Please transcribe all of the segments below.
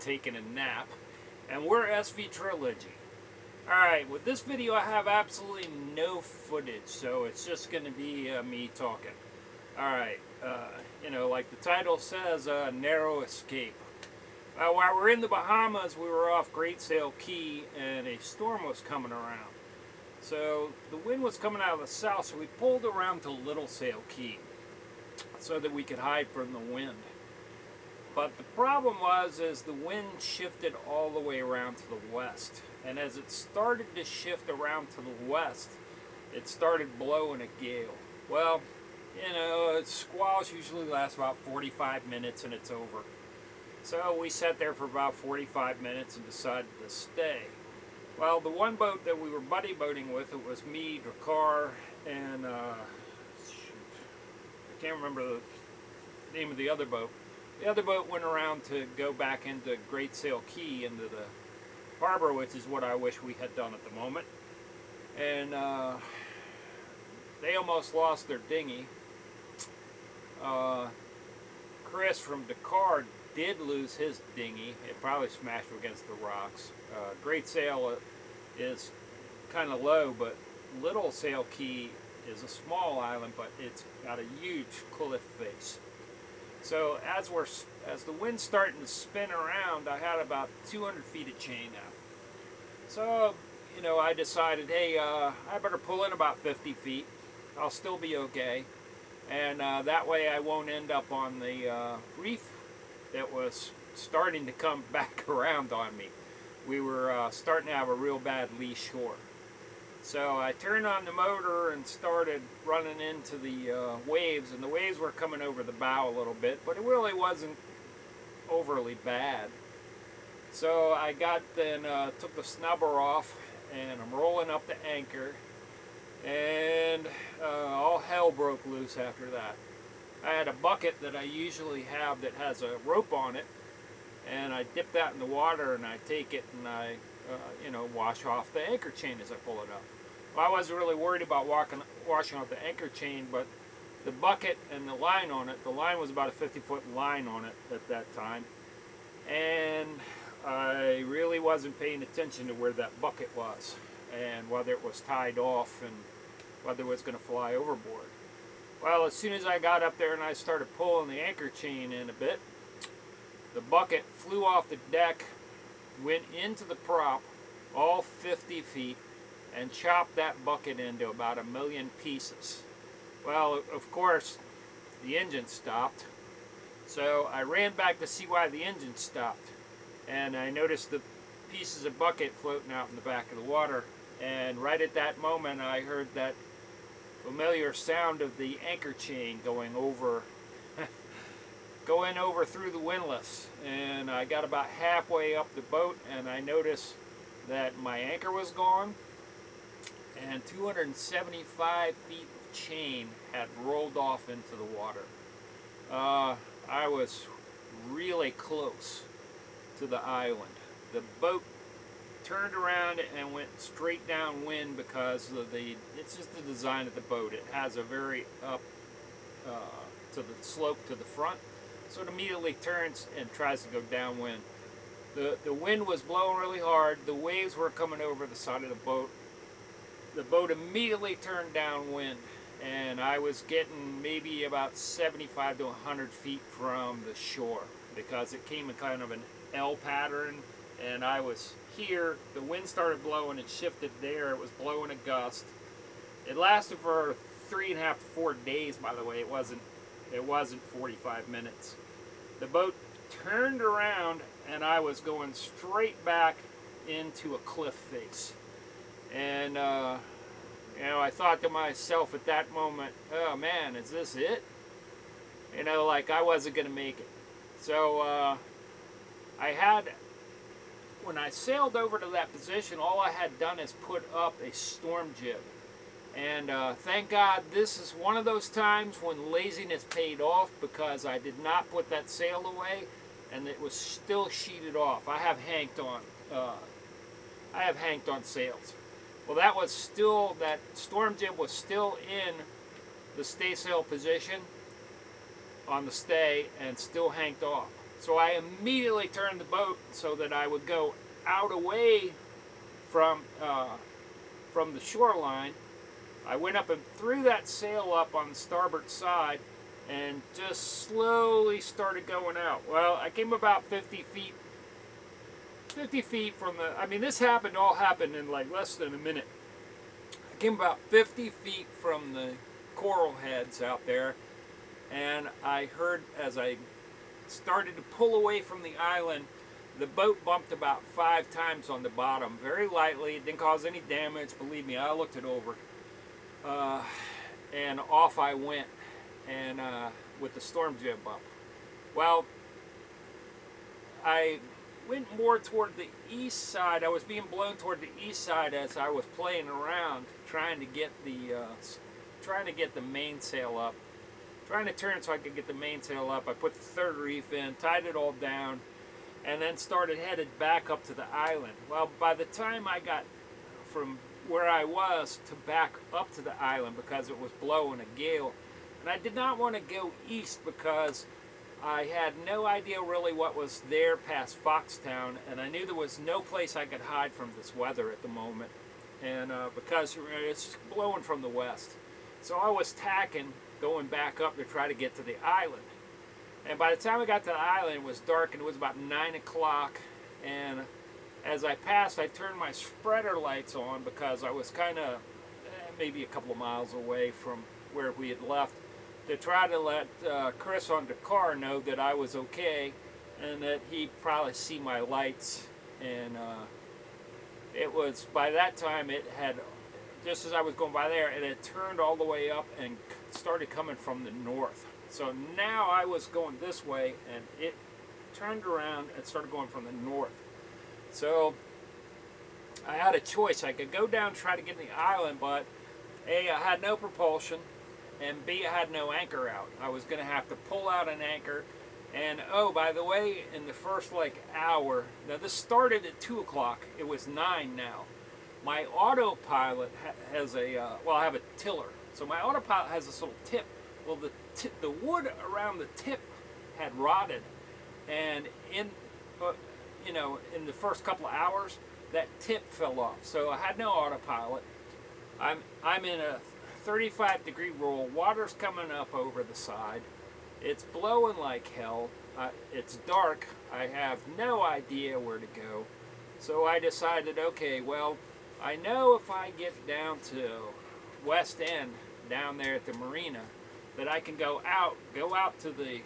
taking a nap, and we're SV Trilogy. Alright, with this video I have absolutely no footage, so it's just going to be me talking. Alright, like the title says, Narrow Escape. While we're in the Bahamas, we were off WestSail Key, and a storm was coming around. So the wind was coming out of the south, so we pulled around to WestSail Key so that we could hide from the wind. But the problem is the wind shifted all the way around to the west. And as it started to shift around to the west, it started blowing a gale. Well, squalls usually last about 45 minutes and it's over. So we sat there for about 45 minutes and decided to stay. Well, the one boat that we were buddy boating with, it was me, Drakkar, and I can't remember the name of the other boat. The other boat went around to go back into WestSail Key, into the harbor, which is what I wish we had done at the moment. And they almost lost their dinghy. Chris from Dakar did lose his dinghy. It probably smashed against the rocks. WestSail is kind of low, but WestSail Key is a small island, but it's got a huge cliff face. So as the wind's starting to spin around, I had about 200 feet of chain out. So, I decided, hey, I better pull in about 50 feet. I'll still be okay. And that way I won't end up on the reef that was starting to come back around on me. We were starting to have a real bad lee shore. So I turned on the motor and started running into the waves, and the waves were coming over the bow a little bit, but it really wasn't overly bad. So I took the snubber off, and I'm rolling up the anchor, and all hell broke loose after that. I had a bucket that I usually have that has a rope on it, and I dip that in the water and I take it and I wash off the anchor chain as I pull it up. Well, I wasn't really worried about washing off the anchor chain, but the bucket and the line on it, the line was about a 50-foot line on it at that time, and I really wasn't paying attention to where that bucket was and whether it was tied off and whether it was going to fly overboard. Well, as soon as I got up there and I started pulling the anchor chain in a bit, the bucket flew off the deck, went into the prop, all 50 feet, and chopped that bucket into about 1 million pieces. Well, of course, the engine stopped. So I ran back to see why the engine stopped. And I noticed the pieces of bucket floating out in the back of the water. And right at that moment, I heard that familiar sound of the anchor chain going over through the windlass. And I got about halfway up the boat and I noticed that my anchor was gone and 275 feet of chain had rolled off into the water. I was really close to the island. The boat turned around and went straight downwind because of it's just the design of the boat. It has a very up to the slope to the front, so it immediately turns and tries to go downwind. The wind was blowing really hard. The waves were coming over the side of the boat. The boat immediately turned downwind, and I was getting maybe about 75 to 100 feet from the shore because it came in kind of an L pattern, and I was here. The wind started blowing, it shifted there, it was blowing a gust. It lasted for 3.5 to 4 days, by the way. It wasn't 45 minutes. The boat turned around and I was going straight back into a cliff face. And I thought to myself at that moment, oh man, is this it? Like I wasn't gonna make it. So when I sailed over to that position, all I had done is put up a storm jib. And thank God this is one of those times when laziness paid off, because I did not put that sail away and it was still sheeted off. I have hanked on sails. Well, that storm jib was still in the stay sail position on the stay and still hanked off. So I immediately turned the boat so that I would go out away from the shoreline. I went up and threw that sail up on the starboard side and just slowly started going out. Well, I came about 50 feet from the, I mean, this all happened in like less than a minute. I came about 50 feet from the coral heads out there, and I heard, as I started to pull away from the island, the boat bumped about 5 times on the bottom, very lightly. It didn't cause any damage, believe me, I looked it over. And off I went, and with the storm jib up. Well, I went more toward the east side. I was being blown toward the east side as I was playing around, trying to get the mainsail up, trying to turn so I could get the mainsail up. I put the third reef in, tied it all down, and then headed back up to the island. Well, by the time I got from where I was to back up to the island, because it was blowing a gale, and I did not want to go east because I had no idea really what was there past Foxtown, and I knew there was no place I could hide from this weather at the moment, and because it's blowing from the west. So I was tacking, going back up to try to get to the island. And by the time I got to the island, it was dark, and it was about 9 o'clock, and as I passed, I turned my spreader lights on because I was kind of maybe a couple of miles away from where we had left, to try to let Chris on the car know that I was okay and that he'd probably see my lights. And it was, by that time, it had, just as I was going by there, it had turned all the way up and started coming from the north. So now I was going this way, and it turned around and started going from the north. So I had a choice. I could go down and try to get to the island, but A, I had no propulsion, and B, I had no anchor out. I was going to have to pull out an anchor. And oh, by the way, in the first hour, now this started at 2 o'clock, it was 9 now. My autopilot has well, I have a tiller. So my autopilot has this little tip. Well, the wood around the tip had rotted, and in the first couple of hours, that tip fell off. So I had no autopilot. I'm in a 35-degree roll. Water's coming up over the side. It's blowing like hell. It's dark. I have no idea where to go. So I decided, okay, well, I know if I get down to West End, down there at the marina, that I can go out to the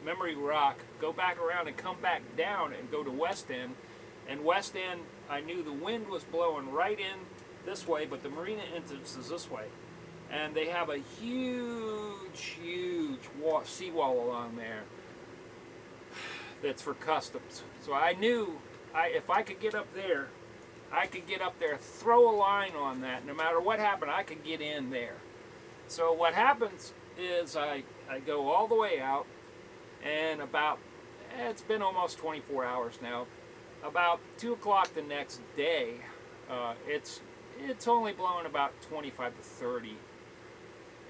Memory Rock, go back around and come back down and go to West End. And West End, I knew the wind was blowing right in this way, but the marina entrance is this way. And they have a huge seawall along there that's for customs. So I knew if I could get up there, throw a line on that. No matter what happened, I could get in there. So what happens is I go all the way out, and it's been almost 24 hours now. About 2 o'clock the next day, it's only blowing about 25 to 30.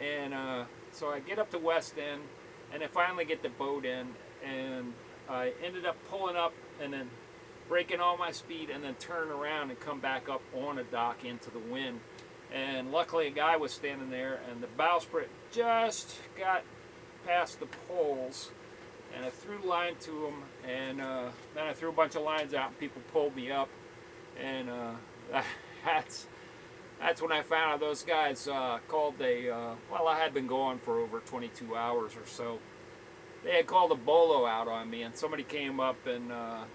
And so I get up to West End, and I finally get the boat in, and I ended up pulling up and then breaking all my speed and then turn around and come back up on a dock into the wind. And luckily a guy was standing there, and the bowsprit just got past the poles, and I threw line to him, and then I threw a bunch of lines out, and people pulled me up, and that's when I found out those guys called well, I had been gone for over 22 hours or so. They had called a bolo out on me, and somebody came up and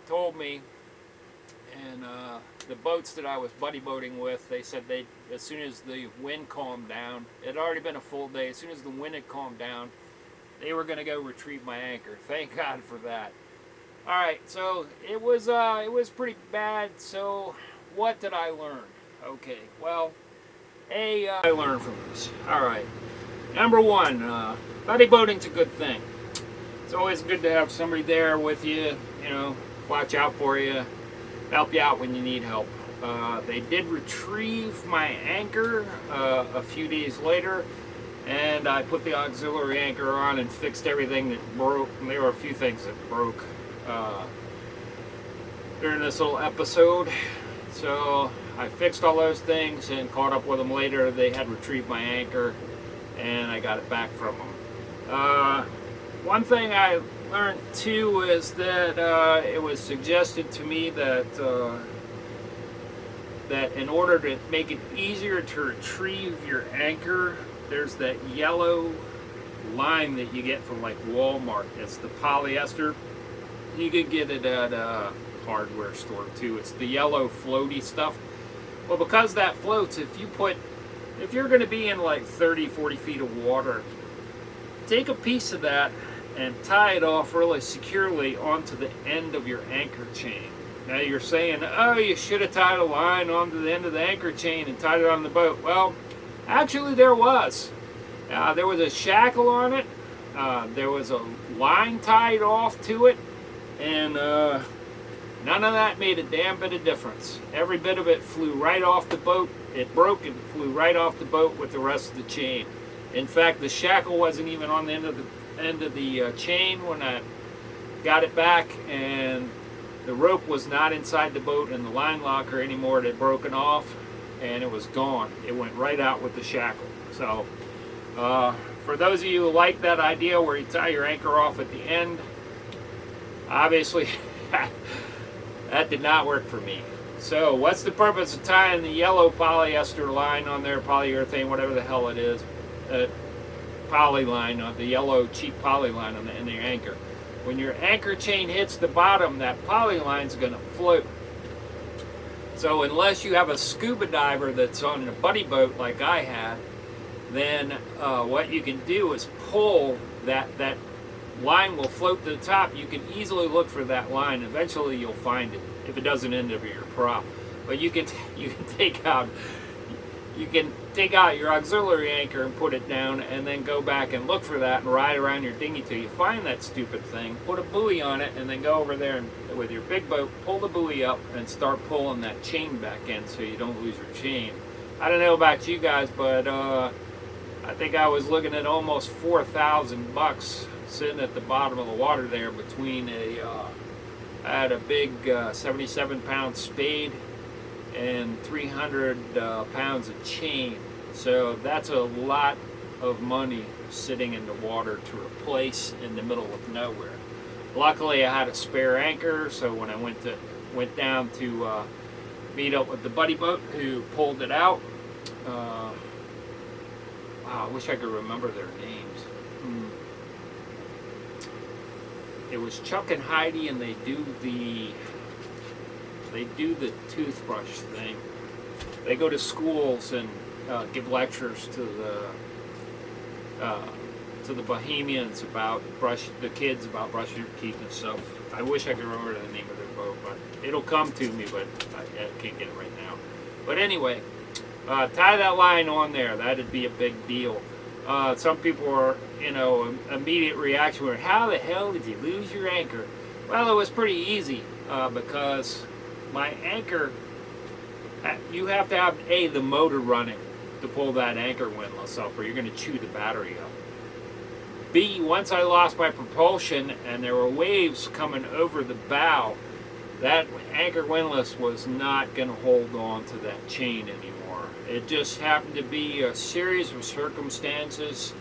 told me, and the boats that I was buddy boating with, they said as soon as the wind calmed down, it had already been a full day, as soon as the wind had calmed down, they were going to go retrieve my anchor. Thank God for that. All right, so it was pretty bad. So what did I learn? Okay, well, I learned from this. All right, number one, buddy boating's a good thing. It's always good to have somebody there with you, watch out for you, help you out when you need help. They did retrieve my anchor a few days later, and I put the auxiliary anchor on and fixed everything that broke. And there were a few things that broke during this little episode. So I fixed all those things and caught up with them later. They had retrieved my anchor, and I got it back from them. One thing I learned too is that it was suggested to me that that in order to make it easier to retrieve your anchor, there's that yellow line that you get from like Walmart. It's the polyester. You could get it at a hardware store too. It's the yellow floaty stuff. Well, because that floats, if you're going to be in like 30-40 feet of water, take a piece of that and tie it off really securely onto the end of your anchor chain. Now you're saying, oh, you should have tied a line onto the end of the anchor chain and tied it on the boat. Well, actually there was. There was a shackle on it. There was a line tied off to it. And none of that made a damn bit of difference. Every bit of it flew right off the boat. It broke and flew right off the boat with the rest of the chain. In fact, the shackle wasn't even on the end of the chain when I got it back, and the rope was not inside the boat in the line locker anymore. It had broken off, and it was gone. It went right out with the shackle. So, for those of you who like that idea where you tie your anchor off at the end, obviously that did not work for me. So, what's the purpose of tying the yellow polyester line on there, polyurethane, whatever the hell it is? Poly line, the yellow cheap poly line on the end of your anchor. When your anchor chain hits the bottom, that poly line is going to float. So unless you have a scuba diver that's on a buddy boat like I had, then what you can do is pull that line will float to the top. You can easily look for that line. Eventually you'll find it if it doesn't end up in your prop. But you can take out your auxiliary anchor and put it down, and then go back and look for that and ride around your dinghy till you find that stupid thing, put a buoy on it, and then go over there and with your big boat, pull the buoy up and start pulling that chain back in so you don't lose your chain. I don't know about you guys, but I think I was looking at almost $4,000 sitting at the bottom of the water there between I had a big 77-pound spade and 300 pounds of chain. So that's a lot of money sitting in the water to replace in the middle of nowhere. Luckily I had a spare anchor, so when I went down to meet up with the buddy boat who pulled it out, wow, I wish I could remember their names. It was Chuck and Heidi, and they do the toothbrush thing. They go to schools and give lectures to the Bohemians about the kids about brushing your teeth and stuff. I wish I could remember the name of their boat, but it'll come to me, but I can't get it right now. But anyway, tie that line on there. That'd be a big deal. Some people are, immediate reaction were, how the hell did you lose your anchor? Well, it was pretty easy because my anchor, you have to have the motor running to pull that anchor windlass up, or you're going to chew the battery up. B, once I lost my propulsion and there were waves coming over the bow, that anchor windlass was not going to hold on to that chain anymore. It just happened to be a series of circumstances,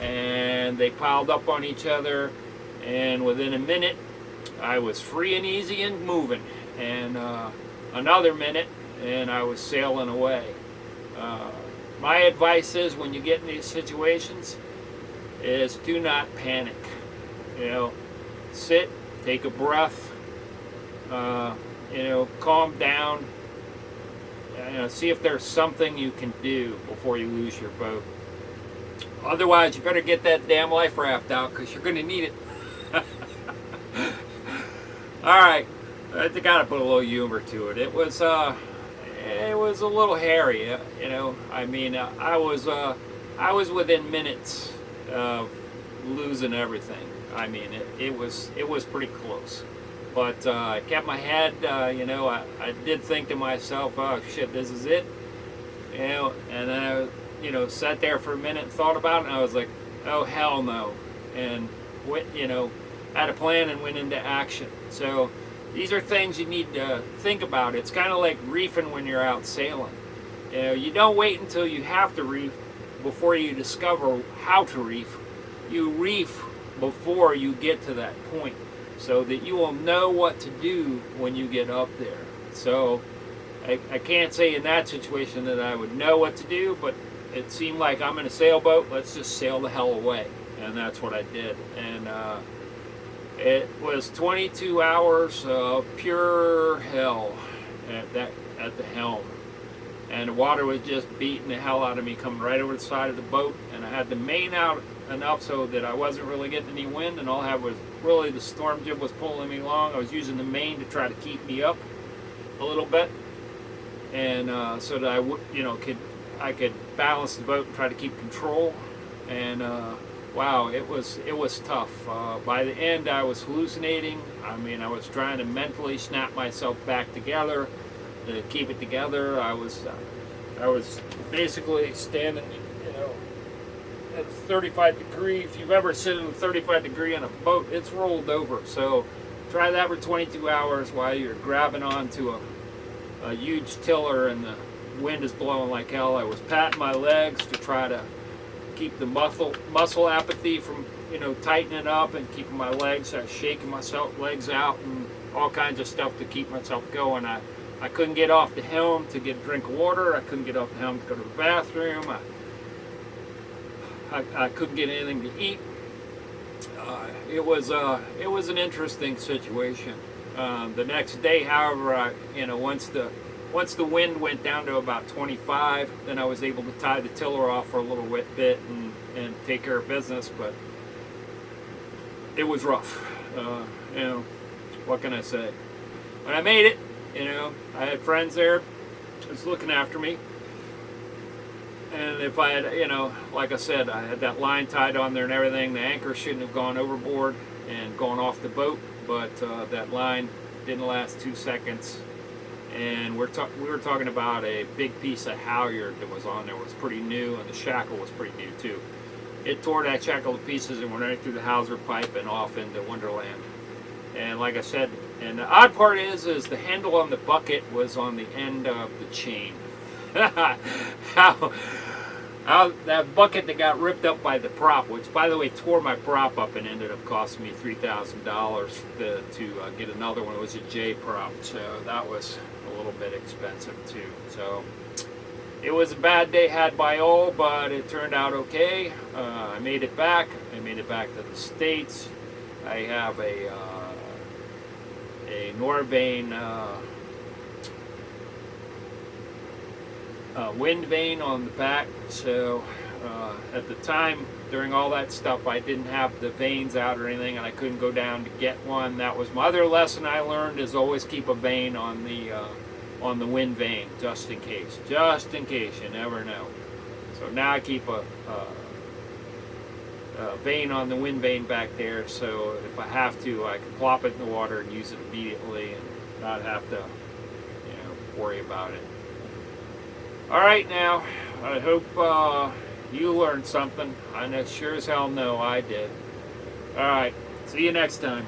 and they piled up on each other, and within a minute I was free and easy and moving, and another minute and I was sailing away. My advice is, when you get in these situations, is do not panic. Sit, take a breath, calm down, see if there's something you can do before you lose your boat. Otherwise, you better get that damn life raft out, because you're going to need it. Alright, I think I gotta put a little humor to it. It was a little hairy, I was within minutes of losing everything. It was pretty close. But I kept my head, I did think to myself, oh shit, this is it. And then sat there for a minute and thought about it, and I was like, oh hell no, and went, had a plan and went into action. So these are things you need to think about. It's kind of like reefing when you're out sailing. You don't wait until you have to reef before you discover how to reef. You reef before you get to that point, so that you will know what to do when you get up there. So I can't say in that situation that I would know what to do, but it seemed like I'm in a sailboat, let's just sail the hell away. And that's what I did. And it was 22 hours of pure hell at the helm. And the water was just beating the hell out of me coming right over the side of the boat. And I had the main out enough so that I wasn't really getting any wind, and all I had was really the storm jib was pulling me along. I was using the main to try to keep me up a little bit, and so that I could balance the boat and try to keep control. And wow, it was tough. By the end, I was hallucinating. I mean, I was trying to mentally snap myself back together to keep it together. I was basically standing, at 35 degree. If you've ever sit in 35 degree on a boat, it's rolled over. So try that for 22 hours while you're grabbing onto a huge tiller and the wind is blowing like hell. I was patting my legs to try to keep the muscle apathy from tightening up, and keeping my legs. I was shaking myself legs out and all kinds of stuff to keep myself going. I couldn't get off the helm to get a drink of water. I couldn't get off the helm to go to the bathroom. I couldn't get anything to eat. It was an interesting situation. The next day, however, once the wind went down to about 25, then I was able to tie the tiller off for a little bit and take care of business. But it was rough. What can I say? But I made it. I had friends there that was looking after me. And if I had, like I said, I had that line tied on there and everything, the anchor shouldn't have gone overboard and gone off the boat, but that line didn't last 2 seconds. And we were talking about a big piece of halyard that was on there. It was pretty new, and the shackle was pretty new too. It tore that shackle to pieces and went right through the hawser pipe and off into Wonderland. And like I said, and the odd part is the handle on the bucket was on the end of the chain. How that bucket that got ripped up by the prop, which by the way tore my prop up and ended up costing me $3,000 to get another one. It was a J prop, so that was a little bit expensive too. So it was a bad day had by all, but it turned out okay. I made it back. I made it back to the States. I have a Norvane wind vane on the back. So at the time, during all that stuff, I didn't have the vanes out or anything, and I couldn't go down to get one. That was my other lesson I learned, is always keep a vane on the wind vane, just in case. Just in case, you never know. So now I keep a vane on the wind vane back there, so if I have to, I can plop it in the water and use it immediately and not have to worry about it. Alright, now, I hope you learned something. I know sure as hell know I did. Alright, see you next time.